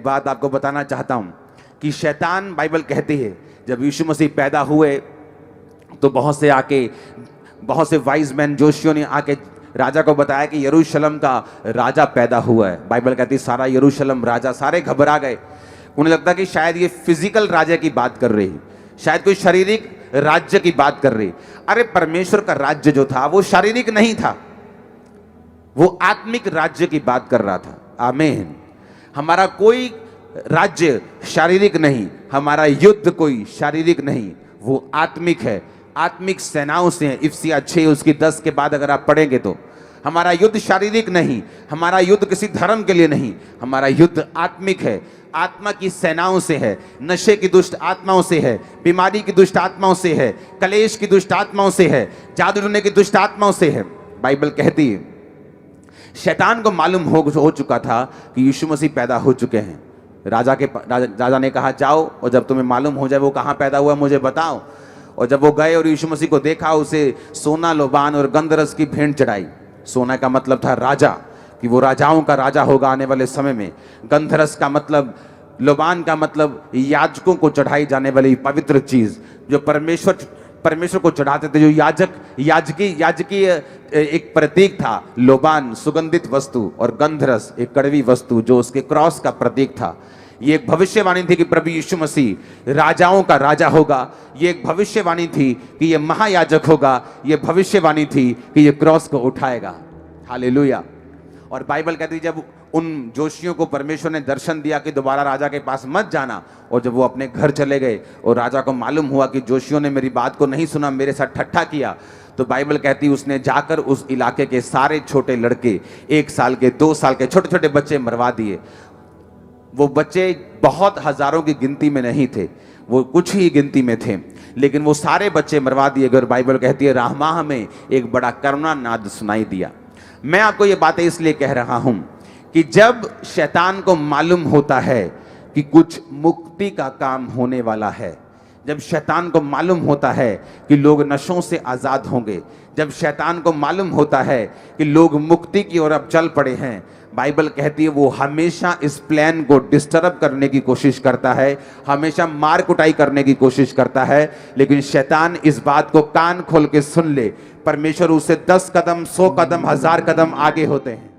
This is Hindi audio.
एक बात आपको बताना चाहता हूं कि शैतान, बाइबल कहती है, जब यीशु मसीह पैदा हुए तो बहुत से वाइज मैन, जोशियों ने आके राजा को बताया कि यरूशलेम का राजा पैदा हुआ है। बाइबल कहती है सारा यरूशलेम राजा, सारे घबरा गए। उन्हें लगता कि शायद ये फिजिकल राजा की बात कर रही, शायद कोई शारीरिक राज्य की बात कर रही। अरे परमेश्वर का राज्य जो था वो शारीरिक नहीं था, वो आत्मिक राज्य की बात कर रहा था। आमीन। हमारा कोई राज्य शारीरिक नहीं, हमारा युद्ध कोई शारीरिक नहीं, वो आत्मिक है, आत्मिक सेनाओं से है। इफिसियाँ 6 उसकी 10 के बाद अगर आप पढ़ेंगे तो हमारा युद्ध शारीरिक नहीं, हमारा युद्ध किसी धर्म के लिए नहीं, हमारा युद्ध आत्मिक है, आत्मा की सेनाओं से है, नशे की दुष्ट आत्माओं से है, बीमारी की दुष्ट आत्माओं से है, कलेश की दुष्ट आत्माओं से है, जादू टोने की दुष्ट आत्माओं से है। बाइबल कहती है शैतान को मालूम हो चुका था कि यीशु मसीह पैदा हो चुके हैं। राजा ने कहा जाओ और जब तुम्हें मालूम हो जाए वो कहाँ पैदा हुआ मुझे बताओ। और जब वो गए और यीशु मसीह को देखा, उसे सोना, लोबान और गंधरस की भेंट चढ़ाई। सोना का मतलब था राजा, कि वो राजाओं का राजा होगा आने वाले समय में। गंधरस का मतलब, लोबान का मतलब याजकों को चढ़ाई जाने वाली पवित्र चीज, जो परमेश्वर को चढ़ाते थे, जो याजकी एक प्रतीक था। लोबान सुगंधित वस्तु और गंधरस एक कड़वी वस्तु जो उसके क्रॉस का प्रतीक था। ये एक भविष्यवाणी थी कि प्रभु यीशु मसीह राजाओं का राजा होगा। ये एक भविष्यवाणी थी कि ये महायाजक होगा। ये भविष्यवाणी थी कि ये क्रॉस को उठाएगा। हालेलुया। और बाइबल कहती है जब उन जोशियों को परमेश्वर ने दर्शन दिया कि दोबारा राजा के पास मत जाना, और जब वो अपने घर चले गए और राजा को मालूम हुआ कि जोशियों ने मेरी बात को नहीं सुना, मेरे साथ ठट्ठा किया, तो बाइबल कहती है उसने जाकर उस इलाके के सारे छोटे लड़के, 1 साल के, 2 साल के छोटे छोटे बच्चे मरवा दिए। वो बच्चे बहुत हजारों की गिनती में नहीं थे, वो कुछ ही गिनती में थे, लेकिन वो सारे बच्चे मरवा दिए गए। बाइबल कहती है रामाह में एक बड़ा करुणा नाद सुनाई दिया। मैं आपको ये बातें इसलिए कह रहा हूं कि जब शैतान को मालूम होता है कि कुछ मुक्ति का काम होने वाला है, जब शैतान को मालूम होता है कि लोग नशों से आजाद होंगे, जब शैतान को मालूम होता है कि लोग मुक्ति की ओर अब चल पड़े हैं, बाइबल कहती है वो हमेशा इस प्लान को डिस्टर्ब करने की कोशिश करता है, हमेशा मार कुटाई करने की कोशिश करता है। लेकिन शैतान इस बात को कान खोल के सुन ले, परमेश्वर उससे 10 कदम, 100 कदम, 1000 कदम आगे होते हैं।